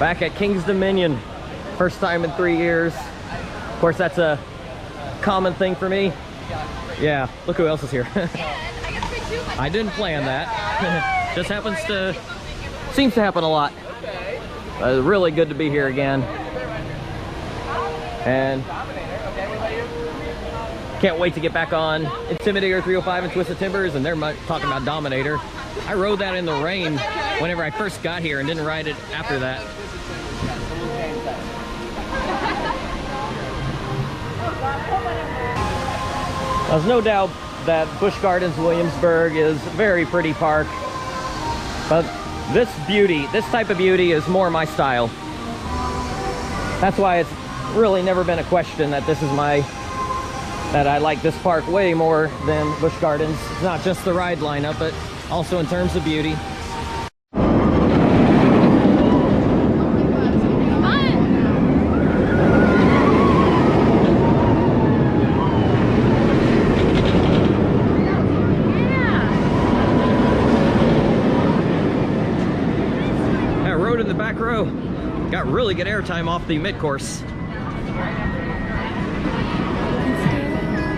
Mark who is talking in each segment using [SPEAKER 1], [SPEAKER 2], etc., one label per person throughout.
[SPEAKER 1] Back at King's Dominion. First time in 3 years. Of course, that's a common thing for me. Yeah, look who else is here. I didn't plan that. Just seems to happen a lot. It's really good to be here again. And can't wait to get back on Intimidator 305 and Twisted Timbers, and they're talking about Dominator. I rode that in the rain whenever I first got here and didn't ride it after that. There's no doubt that Busch Gardens Williamsburg is a very pretty park, but this type of beauty is more my style. That's why it's really never been a question that that I like this park way more than Busch Gardens. It's not just the ride lineup, but also in terms of beauty. Got really good airtime off the mid-course.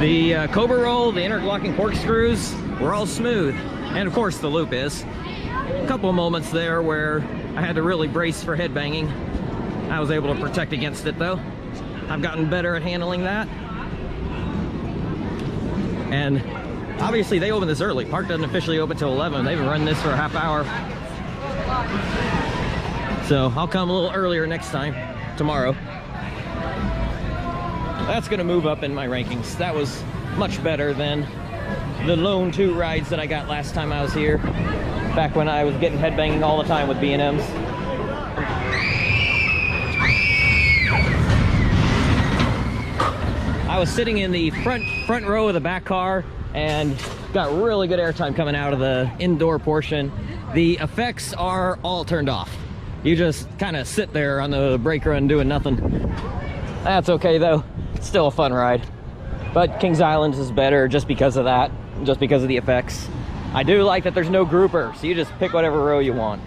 [SPEAKER 1] The Cobra roll, the interlocking corkscrews were all smooth. And of course the loop is. A couple of moments there where I had to really brace for headbanging. I was able to protect against it though. I've gotten better at handling that. And obviously they open this early. Park doesn't officially open till 11. They've been running this for a half hour. So I'll come a little earlier next time, tomorrow. That's gonna move up in my rankings. That was much better than the lone 2 rides that I got last time I was here, back when I was getting headbanging all the time with B&Ms. I was sitting in the front row of the back car and got really good airtime coming out of the indoor portion. The effects are all turned off. You just kind of sit there on the brake run doing nothing. That's okay though. It's still a fun ride. But Kings Island is better just because of that, just because of the effects. I do like that there's no grouper, so you just pick whatever row you want.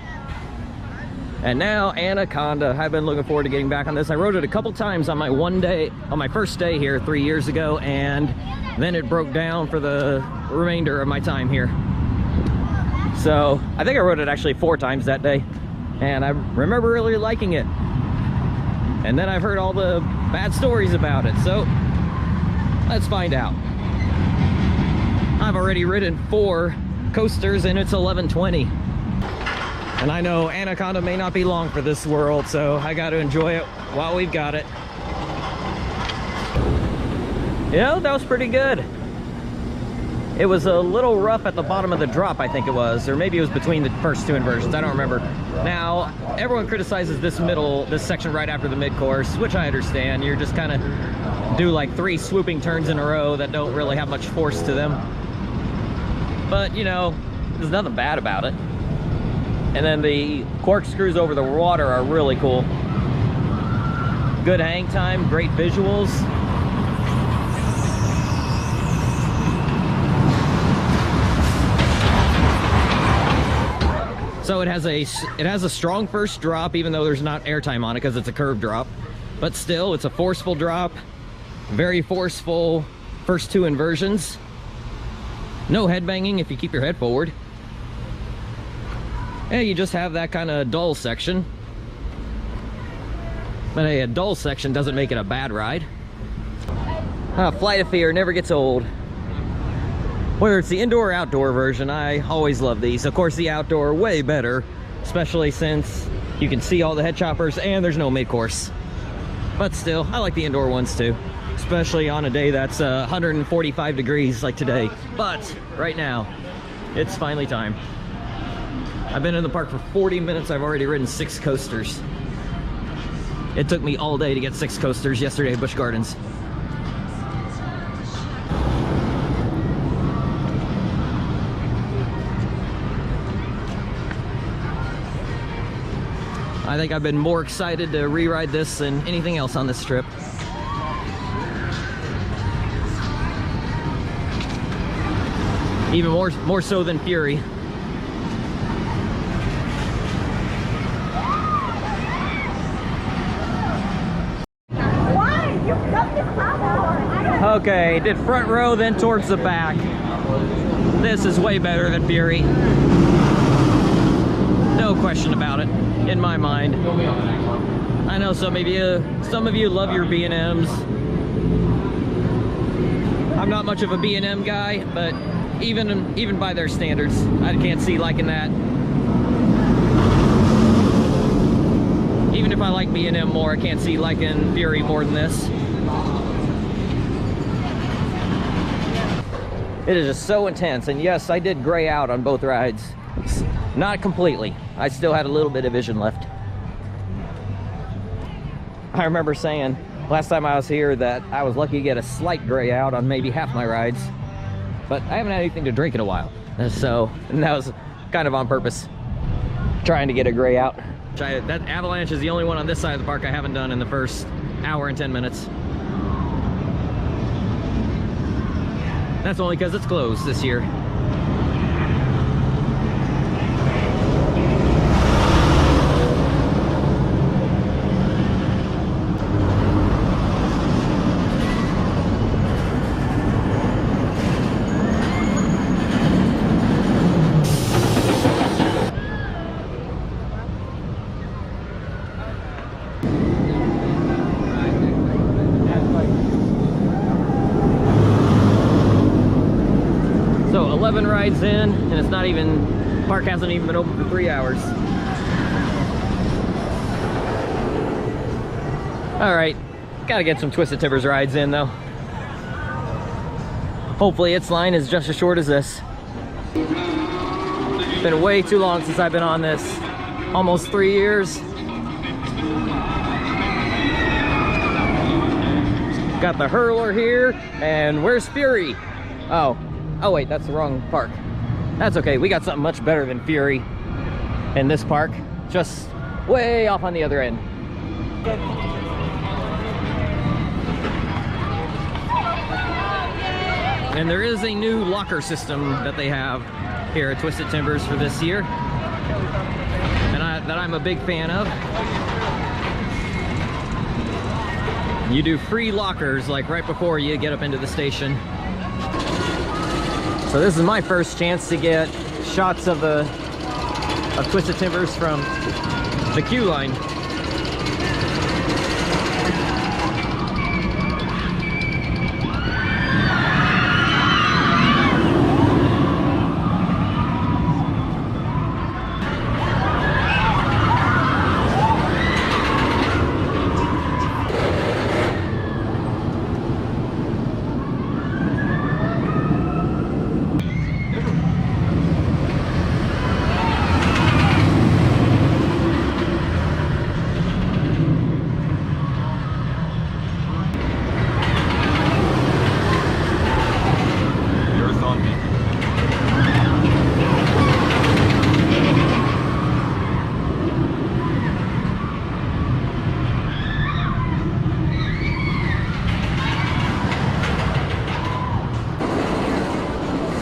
[SPEAKER 1] And now Anaconda. I've been looking forward to getting back on this. I rode it a couple times on my first day here 3 years ago, and then it broke down for the remainder of my time here. So I think I rode it actually 4 times that day. And I remember really liking it. And then I've heard all the bad stories about it, so let's find out. I've already ridden 4 coasters and it's 11:20. And I know Anaconda may not be long for this world, so I got to enjoy it while we've got it. You know, that was pretty good. It was a little rough at the bottom of the drop, I think it was, or maybe it was between the first 2 inversions, I don't remember. Now, everyone criticizes this section right after the mid-course, which I understand. You're just kind of do like 3 swooping turns in a row that don't really have much force to them. But, you know, there's nothing bad about it. And then the corkscrews over the water are really cool. Good hang time, great visuals. So it has a strong first drop, even though there's not airtime on it because it's a curved drop. But still, it's a forceful drop. Very forceful first 2 inversions. No headbanging if you keep your head forward. And you just have that kind of dull section. But hey, a dull section doesn't make it a bad ride. Flight of Fear never gets old. Whether it's the indoor or outdoor version, I always love these. Of course, the outdoor way better, especially since you can see all the head choppers and there's no mid-course. But still, I like the indoor ones too, especially on a day that's 145 degrees like today. But right now, it's finally time. I've been in the park for 40 minutes. I've already ridden 6 coasters. It took me all day to get 6 coasters yesterday at Busch Gardens. I think I've been more excited to re-ride this than anything else on this trip. Even more so than Fury. Okay, did front row, then towards the back. This is way better than Fury. No question about it, in my mind. I know some of you love your B&Ms. I'm not much of a B&M guy, but even by their standards, I can't see liking that. Even if I like B&M more, I can't see liking Fury more than this. It is just so intense, and yes, I did gray out on both rides. Not completely. I still had a little bit of vision left. I remember saying last time I was here that I was lucky to get a slight gray out on maybe half my rides, but I haven't had anything to drink in a while, so and that was kind of on purpose, trying to get a gray out. That avalanche is the only one on this side of the park I haven't done in the first hour and 10 minutes. That's only because it's closed this year. So 11 rides in, and it's not even, park hasn't even been open for 3 hours. All right, gotta get some Twisted Timbers rides in though. Hopefully its line is just as short as this. It's been way too long since I've been on this. Almost 3 years. Got the hurler here, and where's Fury? Oh wait, that's the wrong park. That's okay, we got something much better than Fury in this park, just way off on the other end. And there is a new locker system that they have here at Twisted Timbers for this year, and that I'm a big fan of. You do free lockers like right before you get up into the station. So this is my first chance to get shots of Twisted Timbers from the queue line.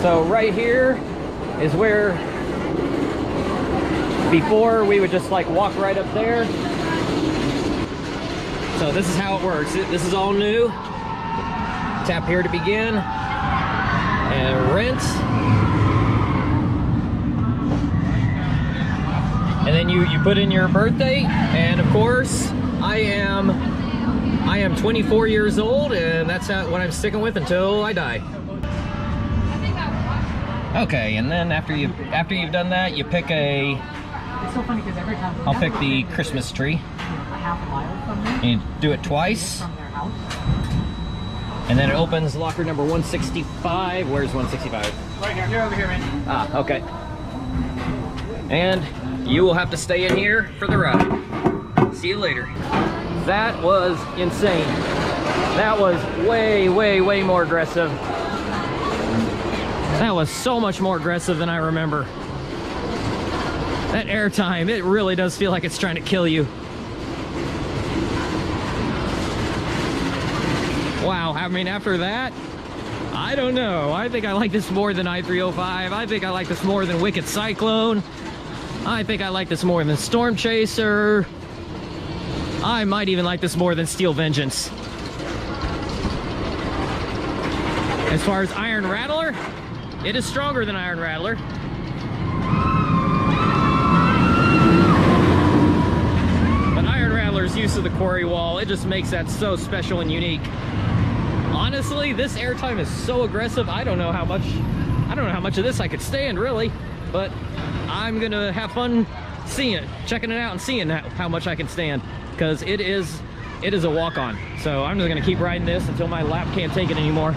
[SPEAKER 1] So right here is where, before we would just like walk right up there. So this is how it works. This is all new. Tap here to begin and rinse. And then you put in your birthday, and of course I am 24 years old, and that's what I'm sticking with until I die. Okay, and then after you've done that, you pick a. It's so funny because every time I'll pick the Christmas tree. A half a mile from there. You do it twice. From their house. And then it opens locker number 165. Where's 165? Right here. You're over here, man. Ah, okay. And you will have to stay in here for the ride. See you later. That was insane. That was way, way, way more aggressive. That was so much more aggressive than I remember. That airtime, it really does feel like it's trying to kill you. Wow, I mean, after that, I don't know. I think I like this more than I-305. I think I like this more than Wicked Cyclone. I think I like this more than Storm Chaser. I might even like this more than Steel Vengeance. As far as Iron Rattler, it is stronger than Iron Rattler. But Iron Rattler's use of the quarry wall, it just makes that so special and unique. Honestly, this airtime is so aggressive, I don't know how much of this I could stand, really. But I'm gonna have fun checking it out and seeing how much I can stand, because it is a walk-on. So I'm just gonna keep riding this until my lap can't take it anymore.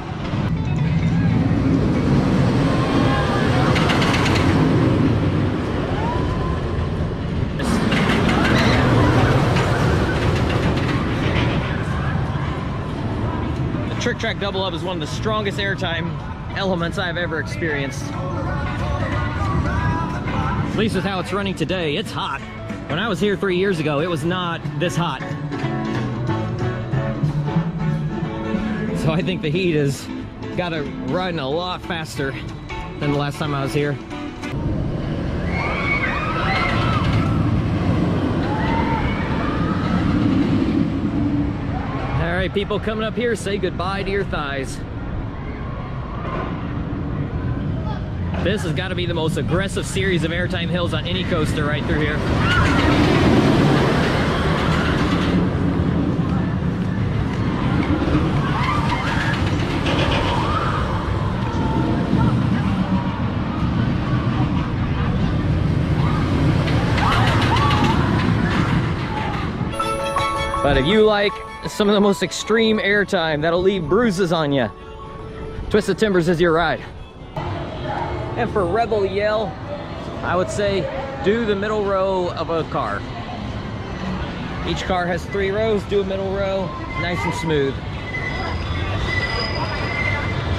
[SPEAKER 1] The Trick Track Double Up is one of the strongest airtime elements I've ever experienced. At least with how it's running today. It's hot. When I was here 3 years ago, it was not this hot. So I think the heat has got it running a lot faster than the last time I was here. All right, people coming up here, say goodbye to your thighs. This has got to be the most aggressive series of airtime hills on any coaster right through here. But if you like some of the most extreme airtime that'll leave bruises on you, Twisted Timbers is your ride. And for Rebel Yell, I would say do the middle row of a car. Each car has 3 rows, do a middle row, nice and smooth.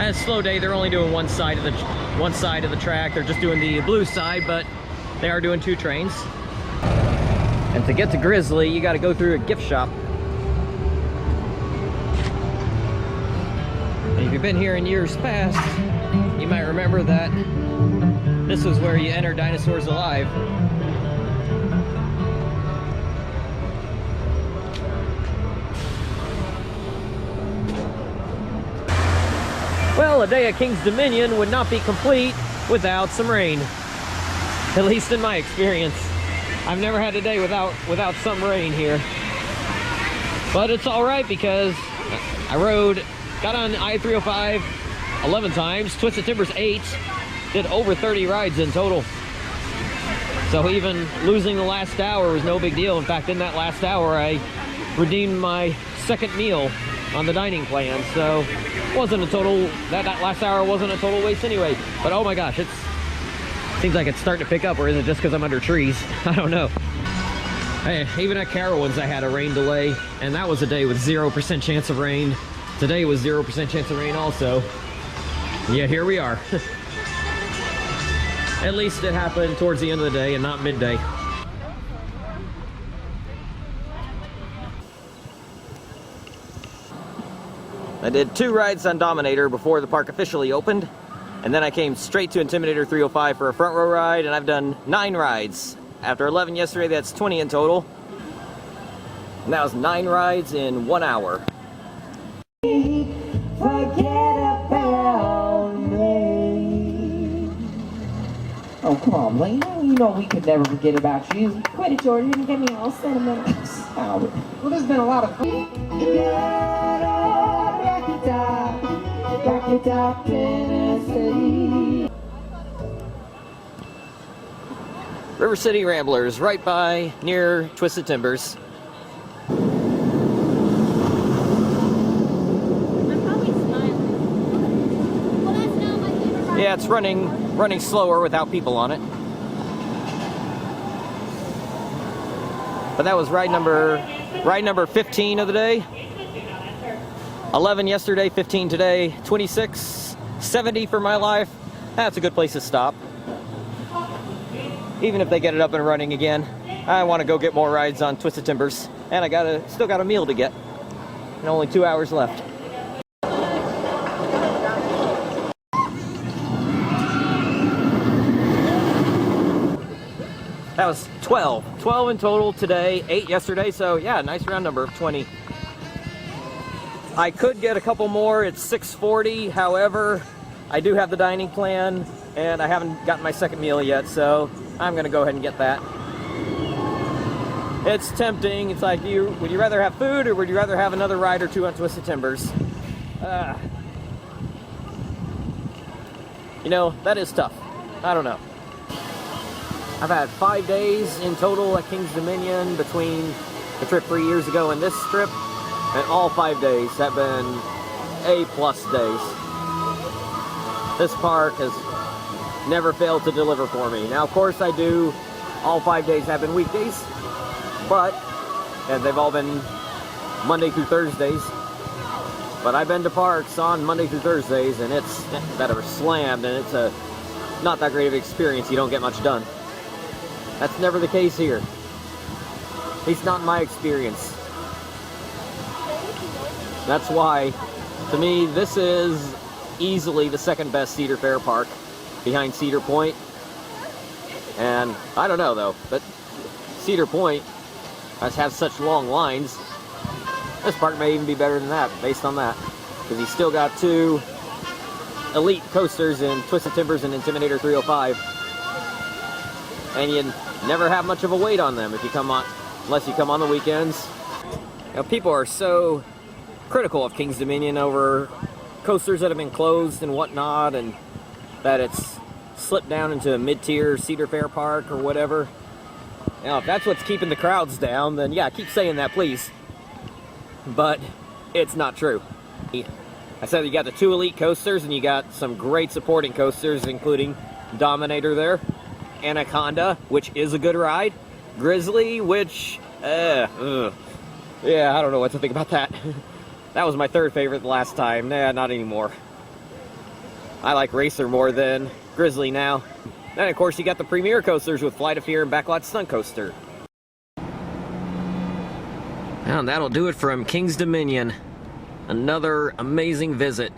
[SPEAKER 1] And Slow Day, they're only doing one side of the track. They're just doing the blue side, but they are doing 2 trains. And to get to Grizzly, you got to go through a gift shop. And if you've been here in years past, you might remember that this was where you enter Dinosaurs Alive. Well, a day at King's Dominion would not be complete without some rain. At least in my experience. I've never had a day without some rain here. But it's all right, because I got on I-305 11 times, Twisted Timbers 8, did over 30 rides in total. So even losing the last hour was no big deal. In fact, in that last hour, I redeemed my second meal on the dining plan. So wasn't a total, that last hour wasn't a total waste anyway. But oh my gosh, it seems like it's starting to pick up, or is it just because I'm under trees? I don't know. Hey, even at Carowinds I had a rain delay, and that was a day with 0% chance of rain. Today was 0% chance of rain also. Yeah, here we are. At least it happened towards the end of the day and not midday. I did 2 rides on Dominator before the park officially opened, and then I came straight to Intimidator 305 for a front row ride, and I've done 9 rides. After 11 yesterday, that's 20 in total. And that was 9 rides in 1 hour.
[SPEAKER 2] Oh, come on, Lena. You know we could never forget about you.
[SPEAKER 3] Quit it, Jordan. You get me all sentimental.
[SPEAKER 2] Well, there's been a lot of...
[SPEAKER 1] River City Ramblers, right by, near Twisted Timbers. Yeah, it's running slower without people on it. But that was ride number 15 of the day. 11 yesterday, 15 today, 26, 70 for my life. That's a good place to stop. Even if they get it up and running again, I want to go get more rides on Twisted Timbers, and I still got a meal to get, and only 2 hours left. That was 12 in total today, 8 yesterday, so yeah, nice round number of 20. I could get a couple more. It's $6.40. However, I do have the dining plan, and I haven't gotten my second meal yet, so I'm gonna go ahead and get that. It's tempting. It's like, would you rather have food, or would you rather have another ride or two on Twisted Timbers? You know, that is tough. I don't know. I've had 5 days in total at King's Dominion between the trip 3 years ago and this trip, and all 5 days have been A-plus days. This park has never failed to deliver for me. Now, of course, all 5 days have been weekdays, and they've all been Monday through Thursdays. But I've been to parks on Monday through Thursdays, and that are slammed, and it's not that great of an experience. You don't get much done. That's never the case here. At least not in my experience. That's why, to me, this is easily the second best Cedar Fair park, behind Cedar Point. And I don't know though, but Cedar Point has such long lines. This park may even be better than that, based on that, because he's still got 2 elite coasters in Twisted Timbers and Intimidator 305, and you never have much of a wait on them unless you come on the weekends. You know, people are so critical of King's Dominion over coasters that have been closed and whatnot, and that it's slipped down into a mid-tier Cedar Fair park or whatever. You know, if that's what's keeping the crowds down, then yeah, keep saying that, please. But it's not true. I said you got the 2 elite coasters, and you got some great supporting coasters, including Dominator there, Anaconda, which is a good ride, Grizzly, which, yeah, I don't know what to think about that. That was my 3rd favorite the last time. Nah, not anymore. I like Racer more than Grizzly now. Then, of course, you got the premier coasters with Flight of Fear and Backlot Stunt Coaster. And that'll do it from King's Dominion. Another amazing visit.